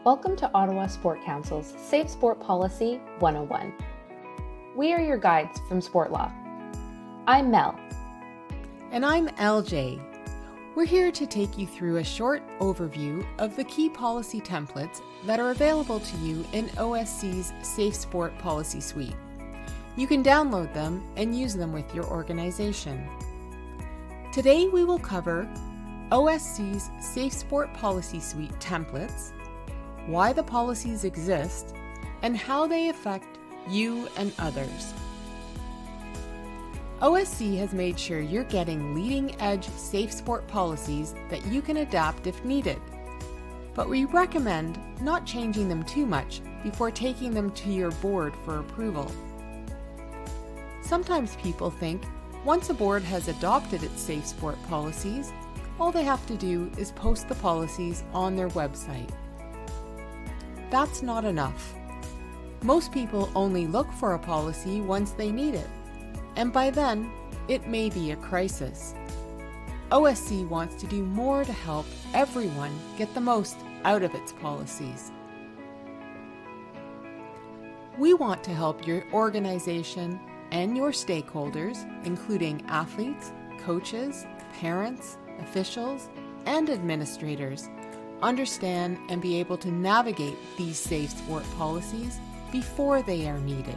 Welcome to Ottawa Sport Council's Safe Sport Policy 101. We are your guides from sport law. I'm Mel. And I'm LJ. We're here to take you through a short overview of the key policy templates that are available to you in OSC's Safe Sport Policy Suite. You can download them and use them with your organization. Today we will cover OSC's Safe Sport Policy Suite templates, why the policies exist, and how they affect you and others. OSC has made sure you're getting leading-edge safe sport policies that you can adapt if needed, but we recommend not changing them too much before taking them to your board for approval. Sometimes people think once a board has adopted its safe sport policies, all they have to do is post the policies on their website. That's not enough. Most people only look for a policy once they need it, and by then, it may be a crisis. OSC wants to do more to help everyone get the most out of its policies. We want to help your organization and your stakeholders, including athletes, coaches, parents, officials, and administrators, understand and be able to navigate these safe sport policies before they are needed.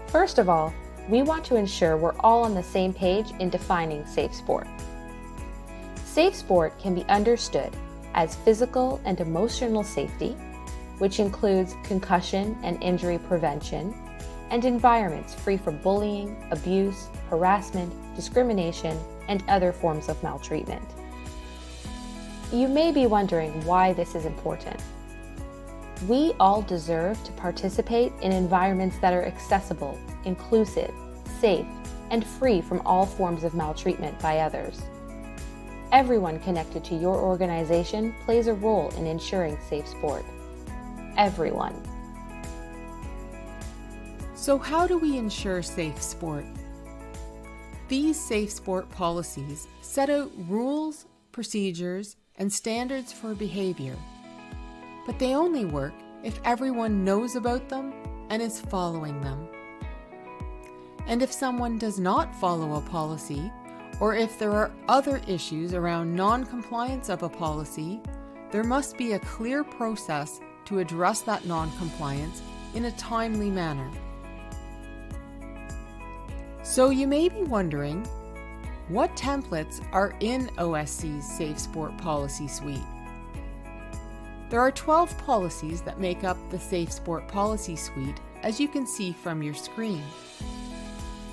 First of all, we want to ensure we're all on the same page in defining safe sport. Safe sport can be understood as physical and emotional safety, which includes concussion and injury prevention, and environments free from bullying, abuse, harassment, discrimination, and other forms of maltreatment. You may be wondering why this is important. We all deserve to participate in environments that are accessible, inclusive, safe, and free from all forms of maltreatment by others. Everyone connected to your organization plays a role in ensuring safe sport. Everyone. So how do we ensure safe sport? These safe sport policies set out rules, procedures, and standards for behavior, but they only work if everyone knows about them and is following them. And if someone does not follow a policy, or if there are other issues around non-compliance of a policy, there must be a clear process to address that non-compliance in a timely manner. So you may be wondering, what templates are in OSC's Safe Sport Policy Suite? There are 12 policies that make up the Safe Sport Policy Suite, as you can see from your screen.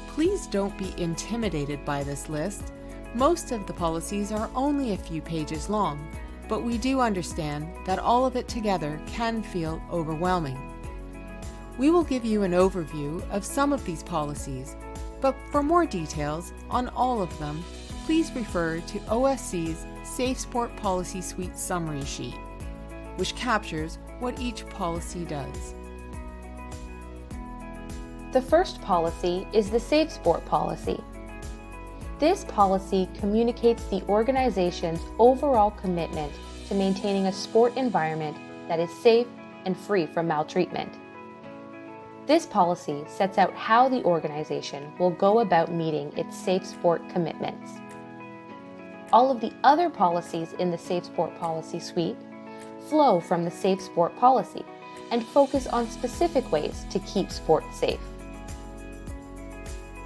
Please don't be intimidated by this list. Most of the policies are only a few pages long, but we do understand that all of it together can feel overwhelming. We will give you an overview of some of these policies, but for more details on all of them, please refer to OSC's Safe Sport Policy Suite summary sheet, which captures what each policy does. The first policy is the Safe Sport Policy. This policy communicates the organization's overall commitment to maintaining a sport environment that is safe and free from maltreatment. This policy sets out how the organization will go about meeting its safe sport commitments. All of the other policies in the Safe Sport Policy Suite flow from the Safe Sport Policy and focus on specific ways to keep sport safe.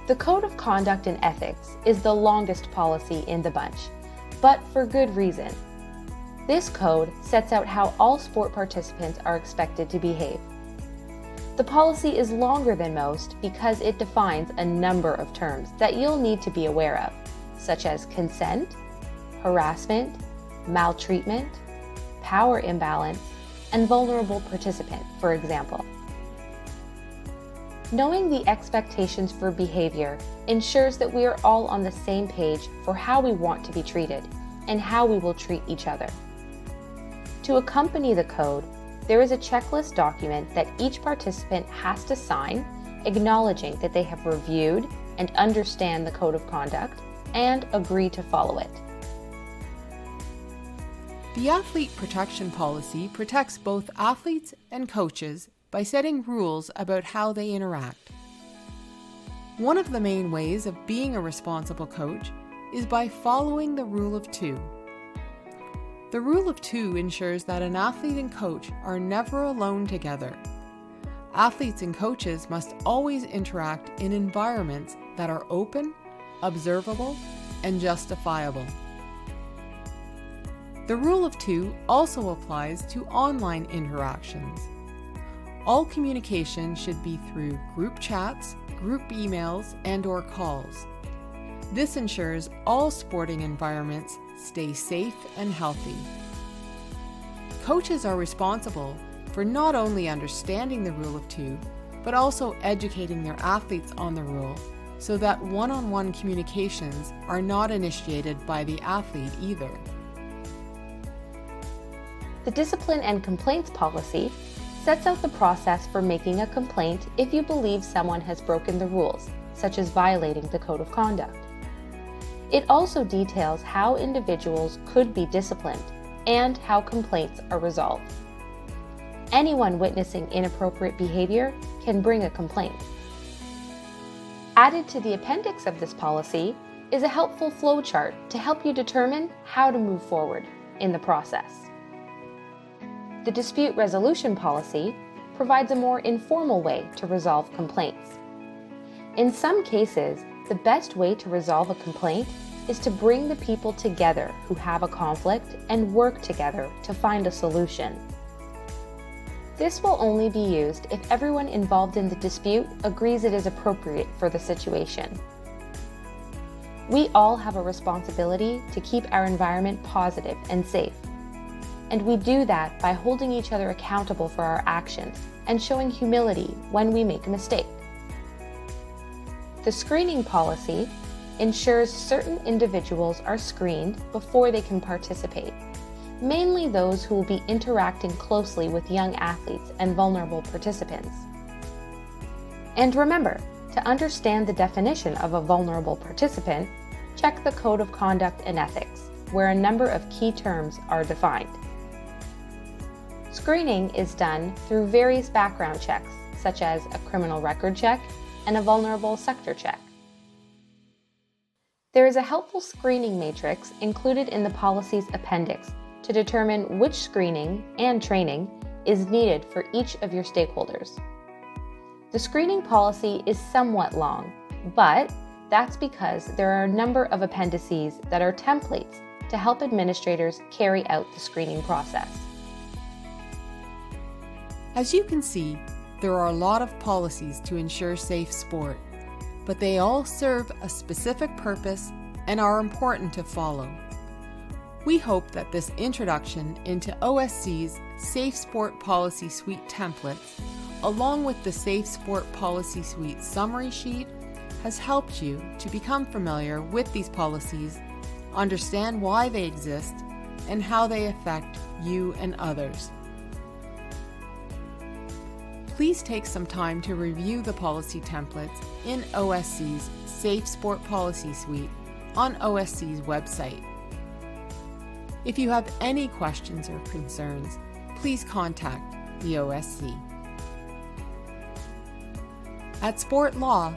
The Code of Conduct and Ethics is the longest policy in the bunch, but for good reason. This code sets out how all sport participants are expected to behave. The policy is longer than most because it defines a number of terms that you'll need to be aware of, such as consent, harassment, maltreatment, power imbalance, and vulnerable participant, for example. Knowing the expectations for behavior ensures that we are all on the same page for how we want to be treated and how we will treat each other. To accompany the code, there is a checklist document that each participant has to sign, acknowledging that they have reviewed and understand the Code of Conduct and agree to follow it. The Athlete Protection Policy protects both athletes and coaches by setting rules about how they interact. One of the main ways of being a responsible coach is by following the Rule of Two. The Rule of Two ensures that an athlete and coach are never alone together. Athletes and coaches must always interact in environments that are open, observable, and justifiable. The Rule of Two also applies to online interactions. All communication should be through group chats, group emails, and/or calls. This ensures all sporting environments stay safe and healthy. Coaches are responsible for not only understanding the Rule of Two, but also educating their athletes on the rule so that one-on-one communications are not initiated by the athlete either. The Discipline and Complaints Policy sets out the process for making a complaint if you believe someone has broken the rules, such as violating the Code of Conduct. It also details how individuals could be disciplined and how complaints are resolved. Anyone witnessing inappropriate behavior can bring a complaint. Added to the appendix of this policy is a helpful flowchart to help you determine how to move forward in the process. The Dispute Resolution Policy provides a more informal way to resolve complaints. In some cases, the best way to resolve a complaint is to bring the people together who have a conflict and work together to find a solution. This will only be used if everyone involved in the dispute agrees it is appropriate for the situation. We all have a responsibility to keep our environment positive and safe. And we do that by holding each other accountable for our actions and showing humility when we make a mistake. The Screening Policy ensures certain individuals are screened before they can participate, mainly those who will be interacting closely with young athletes and vulnerable participants. And remember, to understand the definition of a vulnerable participant, check the Code of Conduct and Ethics, where a number of key terms are defined. Screening is done through various background checks, such as a criminal record check and a vulnerable sector check. There is a helpful screening matrix included in the policy's appendix to determine which screening and training is needed for each of your stakeholders. The screening policy is somewhat long, but that's because there are a number of appendices that are templates to help administrators carry out the screening process. As you can see, there are a lot of policies to ensure safe sport, but they all serve a specific purpose and are important to follow. We hope that this introduction into OSC's Safe Sport Policy Suite templates, along with the Safe Sport Policy Suite summary sheet, has helped you to become familiar with these policies, understand why they exist, and how they affect you and others. Please take some time to review the policy templates in OSC's Safe Sport Policy Suite on OSC's website. If you have any questions or concerns, please contact the OSC. At Sport Law,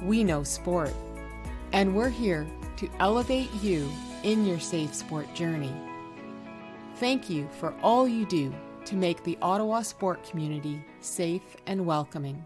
we know sport, and we're here to elevate you in your safe sport journey. Thank you for all you do to make the Ottawa sport community safe and welcoming.